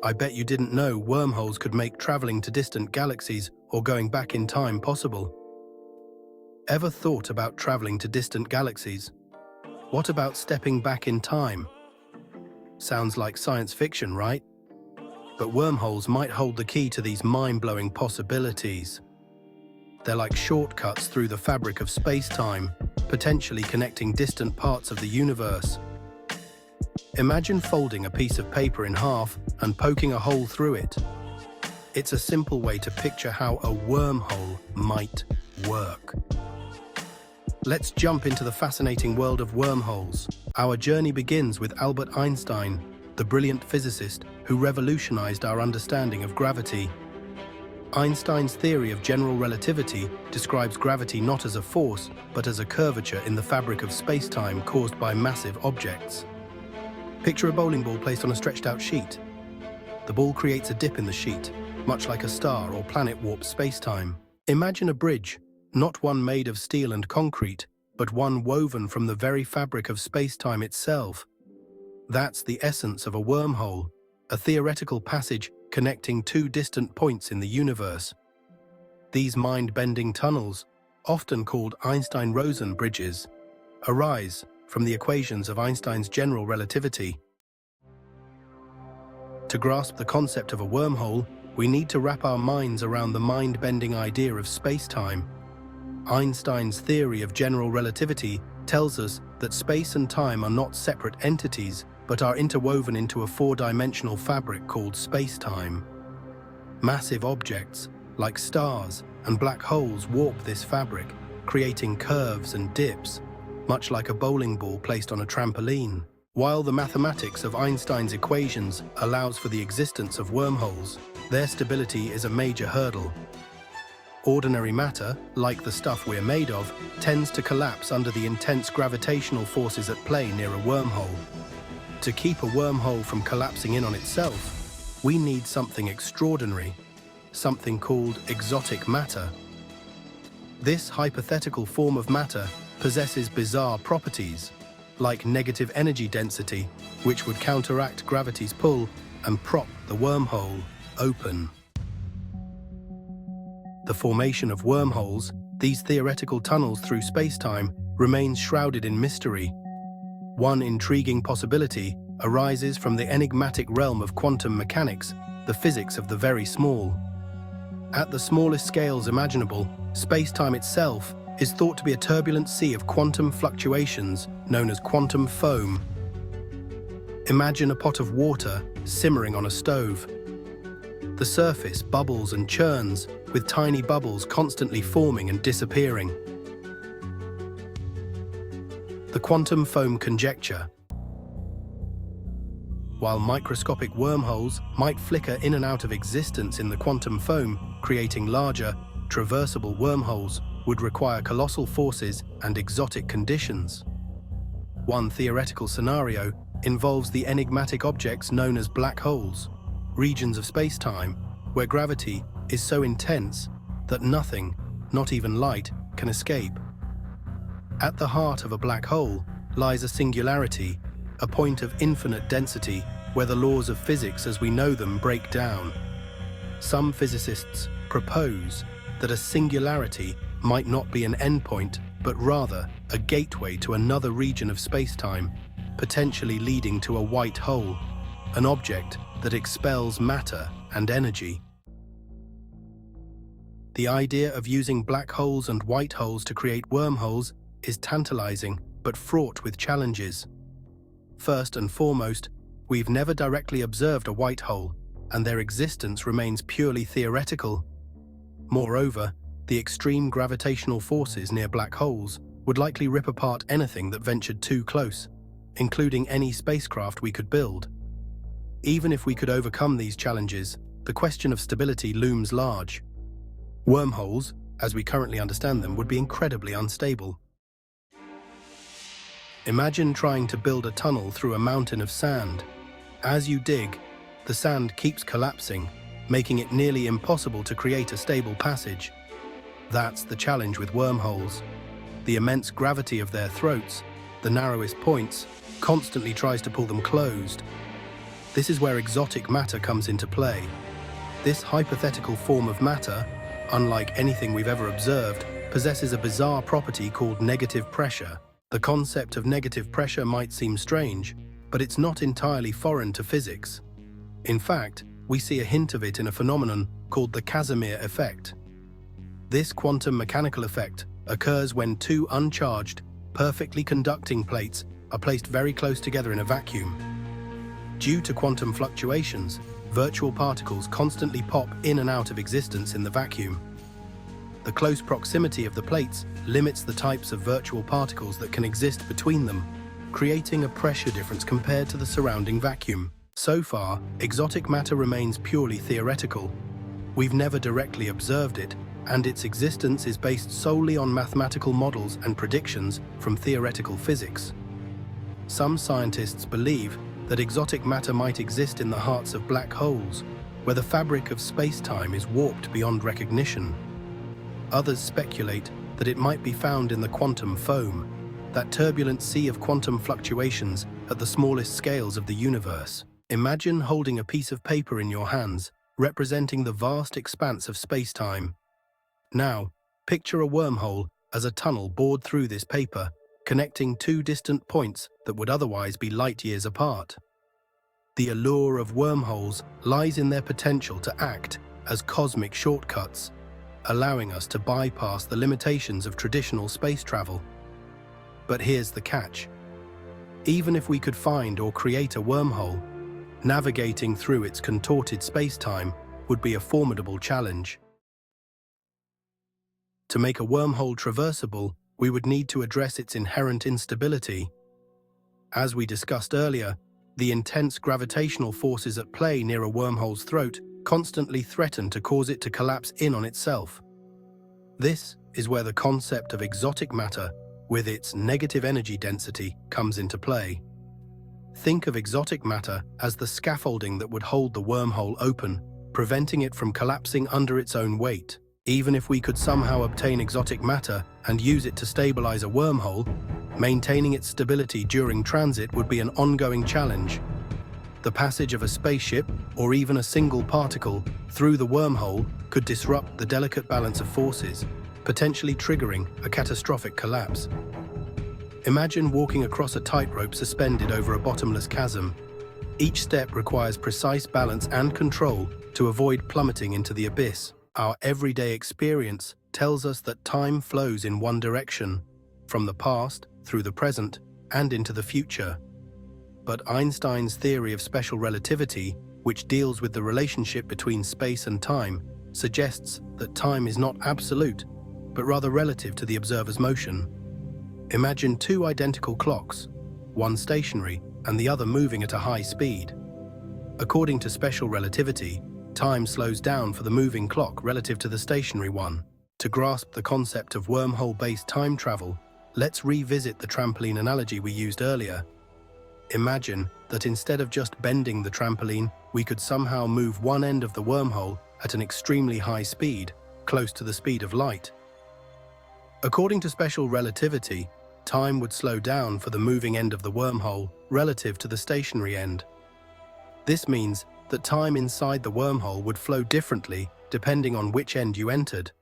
I bet you didn't know wormholes could make traveling to distant galaxies or going back in time possible. Ever thought about traveling to distant galaxies? What about stepping back in time? Sounds like science fiction, right? But wormholes might hold the key to these mind-blowing possibilities. They're like shortcuts through the fabric of space-time, potentially connecting distant parts of the universe. Imagine folding a piece of paper in half and poking a hole through it. It's a simple way to picture how a wormhole might work. Let's jump into the fascinating world of wormholes. Our journey begins with Albert Einstein, the brilliant physicist who revolutionized our understanding of gravity. Einstein's theory of general relativity describes gravity not as a force, but as a curvature in the fabric of space-time caused by massive objects. Picture a bowling ball placed on a stretched-out sheet. The ball creates a dip in the sheet, much like a star or planet warped space-time. Imagine a bridge, not one made of steel and concrete, but one woven from the very fabric of space-time itself. That's the essence of a wormhole, a theoretical passage connecting two distant points in the universe. These mind-bending tunnels, often called Einstein-Rosen bridges, arise from the equations of Einstein's general relativity. To grasp the concept of a wormhole, we need to wrap our minds around the mind-bending idea of space-time. Einstein's theory of general relativity tells us that space and time are not separate entities, but are interwoven into a four-dimensional fabric called space-time. Massive objects, like stars and black holes, warp this fabric, creating curves and dips, much like a bowling ball placed on a trampoline. While the mathematics of Einstein's equations allows for the existence of wormholes, their stability is a major hurdle. Ordinary matter, like the stuff we're made of, tends to collapse under the intense gravitational forces at play near a wormhole. To keep a wormhole from collapsing in on itself, we need something extraordinary, something called exotic matter. This hypothetical form of matter possesses bizarre properties, like negative energy density, which would counteract gravity's pull and prop the wormhole open. The formation of wormholes, these theoretical tunnels through space-time, remains shrouded in mystery. One intriguing possibility arises from the enigmatic realm of quantum mechanics, the physics of the very small. At the smallest scales imaginable, space-time itself is thought to be a turbulent sea of quantum fluctuations known as quantum foam. Imagine a pot of water simmering on a stove. The surface bubbles and churns, with tiny bubbles constantly forming and disappearing. The quantum foam conjecture. While microscopic wormholes might flicker in and out of existence in the quantum foam, creating larger, traversable wormholes would require colossal forces and exotic conditions. One theoretical scenario involves the enigmatic objects known as black holes, regions of space-time where gravity is so intense that nothing, not even light, can escape. At the heart of a black hole lies a singularity, a point of infinite density where the laws of physics as we know them break down. Some physicists propose that a singularity might not be an endpoint, but rather a gateway to another region of space-time, potentially leading to a white hole, an object that expels matter and energy. The idea of using black holes and white holes to create wormholes is tantalizing but fraught with challenges. First and foremost, we've never directly observed a white hole, and their existence remains purely theoretical. Moreover, the extreme gravitational forces near black holes would likely rip apart anything that ventured too close, including any spacecraft we could build. Even if we could overcome these challenges, the question of stability looms large. Wormholes, as we currently understand them, would be incredibly unstable. Imagine trying to build a tunnel through a mountain of sand. As you dig, the sand keeps collapsing, making it nearly impossible to create a stable passage. That's the challenge with wormholes. The immense gravity of their throats, the narrowest points, constantly tries to pull them closed. This is where exotic matter comes into play. This hypothetical form of matter, unlike anything we've ever observed, possesses a bizarre property called negative pressure. The concept of negative pressure might seem strange, but it's not entirely foreign to physics. In fact, we see a hint of it in a phenomenon called the Casimir effect. This quantum mechanical effect occurs when two uncharged, perfectly conducting plates are placed very close together in a vacuum. Due to quantum fluctuations, virtual particles constantly pop in and out of existence in the vacuum. The close proximity of the plates limits the types of virtual particles that can exist between them, creating a pressure difference compared to the surrounding vacuum. So far, exotic matter remains purely theoretical. We've never directly observed it, and its existence is based solely on mathematical models and predictions from theoretical physics. Some scientists believe that exotic matter might exist in the hearts of black holes, where the fabric of space-time is warped beyond recognition. Others speculate that it might be found in the quantum foam, that turbulent sea of quantum fluctuations at the smallest scales of the universe. Imagine holding a piece of paper in your hands, representing the vast expanse of space-time. Now, picture a wormhole as a tunnel bored through this paper, connecting two distant points that would otherwise be light years apart. The allure of wormholes lies in their potential to act as cosmic shortcuts, allowing us to bypass the limitations of traditional space travel. But here's the catch. Even if we could find or create a wormhole, navigating through its contorted space-time would be a formidable challenge. To make a wormhole traversable, we would need to address its inherent instability. As we discussed earlier, the intense gravitational forces at play near a wormhole's throat constantly threaten to cause it to collapse in on itself. This is where the concept of exotic matter, with its negative energy density, comes into play. Think of exotic matter as the scaffolding that would hold the wormhole open, preventing it from collapsing under its own weight. Even if we could somehow obtain exotic matter and use it to stabilize a wormhole, maintaining its stability during transit would be an ongoing challenge. The passage of a spaceship, or even a single particle, through the wormhole could disrupt the delicate balance of forces, potentially triggering a catastrophic collapse. Imagine walking across a tightrope suspended over a bottomless chasm. Each step requires precise balance and control to avoid plummeting into the abyss. Our everyday experience tells us that time flows in one direction, from the past through the present and into the future. But Einstein's theory of special relativity, which deals with the relationship between space and time, suggests that time is not absolute, but rather relative to the observer's motion. Imagine two identical clocks, one stationary and the other moving at a high speed. According to special relativity, time slows down for the moving clock relative to the stationary one. To grasp the concept of wormhole-based time travel, let's revisit the trampoline analogy we used earlier. Imagine that instead of just bending the trampoline, we could somehow move one end of the wormhole at an extremely high speed, close to the speed of light. According to special relativity, time would slow down for the moving end of the wormhole relative to the stationary end. This means that time inside the wormhole would flow differently depending on which end you entered.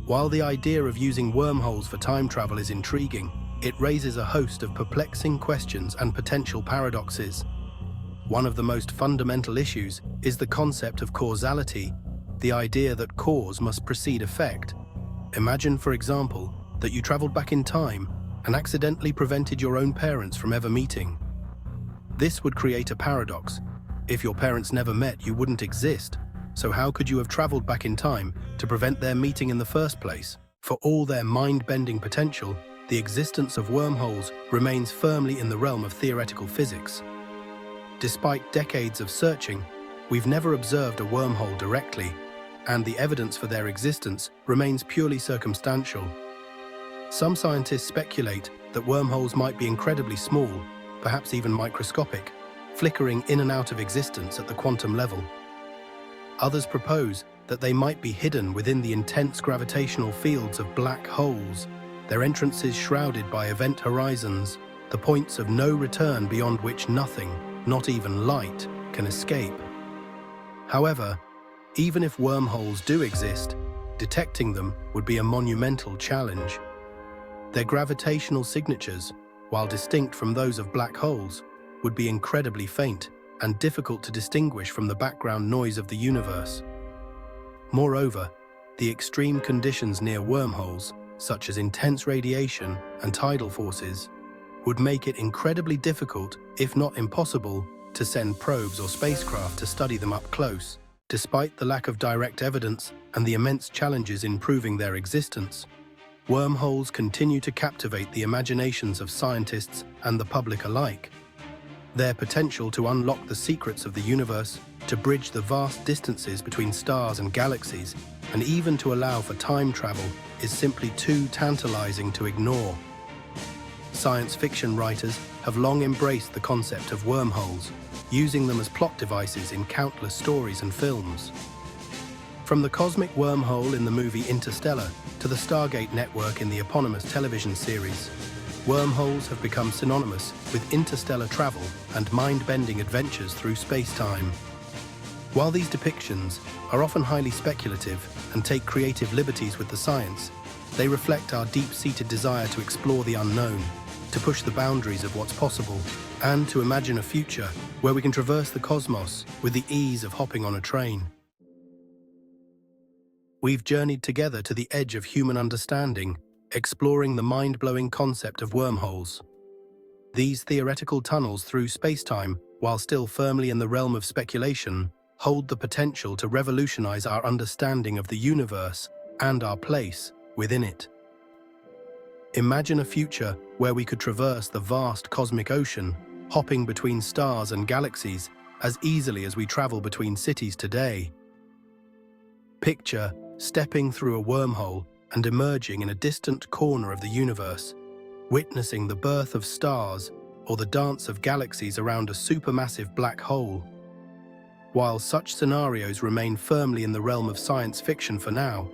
While the idea of using wormholes for time travel is intriguing, it raises a host of perplexing questions and potential paradoxes. One of the most fundamental issues is the concept of causality, the idea that cause must precede effect. Imagine, for example, that you traveled back in time and accidentally prevented your own parents from ever meeting. This would create a paradox. If your parents never met, you wouldn't exist. So how could you have traveled back in time to prevent their meeting in the first place? For all their mind-bending potential, the existence of wormholes remains firmly in the realm of theoretical physics. Despite decades of searching, we've never observed a wormhole directly, and the evidence for their existence remains purely circumstantial. Some scientists speculate that wormholes might be incredibly small, perhaps even microscopic, flickering in and out of existence at the quantum level. Others propose that they might be hidden within the intense gravitational fields of black holes, their entrances shrouded by event horizons. the points of no return beyond which nothing, not even light, can escape. However, even if wormholes do exist, detecting them would be a monumental challenge. Their gravitational signatures, while distinct from those of black holes, would be incredibly faint and difficult to distinguish from the background noise of the universe. Moreover, the extreme conditions near wormholes, such as intense radiation and tidal forces, would make it incredibly difficult, if not impossible, to send probes or spacecraft to study them up close. Despite the lack of direct evidence and the immense challenges in proving their existence, wormholes continue to captivate the imaginations of scientists and the public alike. Their potential to unlock the secrets of the universe, to bridge the vast distances between stars and galaxies, and even to allow for time travel is simply too tantalizing to ignore. Science fiction writers have long embraced the concept of wormholes, using them as plot devices in countless stories and films. From the cosmic wormhole in the movie Interstellar to the Stargate network in the eponymous television series, wormholes have become synonymous with interstellar travel and mind-bending adventures through space-time. While these depictions are often highly speculative and take creative liberties with the science, they reflect our deep-seated desire to explore the unknown, to push the boundaries of what's possible, and to imagine a future where we can traverse the cosmos with the ease of hopping on a train. We've journeyed together to the edge of human understanding, exploring the mind-blowing concept of wormholes. These theoretical tunnels through space-time, while still firmly in the realm of speculation, hold the potential to revolutionize our understanding of the universe and our place within it. Imagine a future where we could traverse the vast cosmic ocean, hopping between stars and galaxies as easily as we travel between cities today. Picture stepping through a wormhole and emerging in a distant corner of the universe, witnessing the birth of stars or the dance of galaxies around a supermassive black hole. While such scenarios remain firmly in the realm of science fiction for now,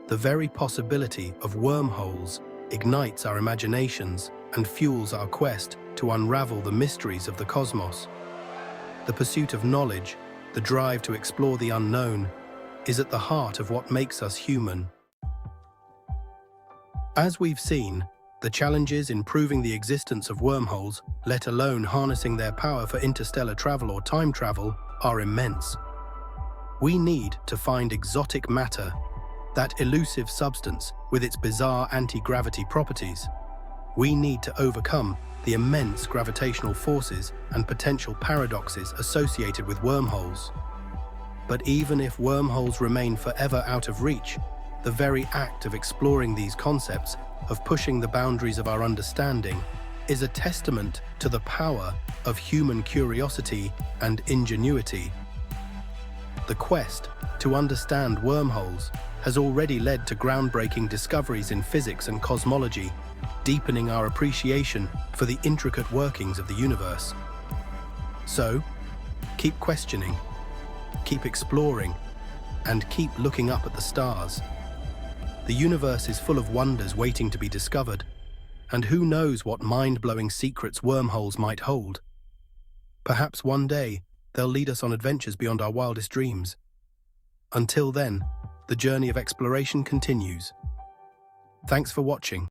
the very possibility of wormholes ignites our imaginations and fuels our quest to unravel the mysteries of the cosmos. The pursuit of knowledge, the drive to explore the unknown, is at the heart of what makes us human. As we've seen, the challenges in proving the existence of wormholes, let alone harnessing their power for interstellar travel or time travel, are immense. We need to find exotic matter, that elusive substance with its bizarre anti-gravity properties. We need to overcome the immense gravitational forces and potential paradoxes associated with wormholes. But even if wormholes remain forever out of reach, the very act of exploring these concepts, of pushing the boundaries of our understanding, is a testament to the power of human curiosity and ingenuity. The quest to understand wormholes has already led to groundbreaking discoveries in physics and cosmology, deepening our appreciation for the intricate workings of the universe. So, keep questioning, keep exploring, and keep looking up at the stars. The universe is full of wonders waiting to be discovered, and who knows what mind-blowing secrets wormholes might hold. Perhaps one day, they'll lead us on adventures beyond our wildest dreams. Until then, the journey of exploration continues. Thanks for watching.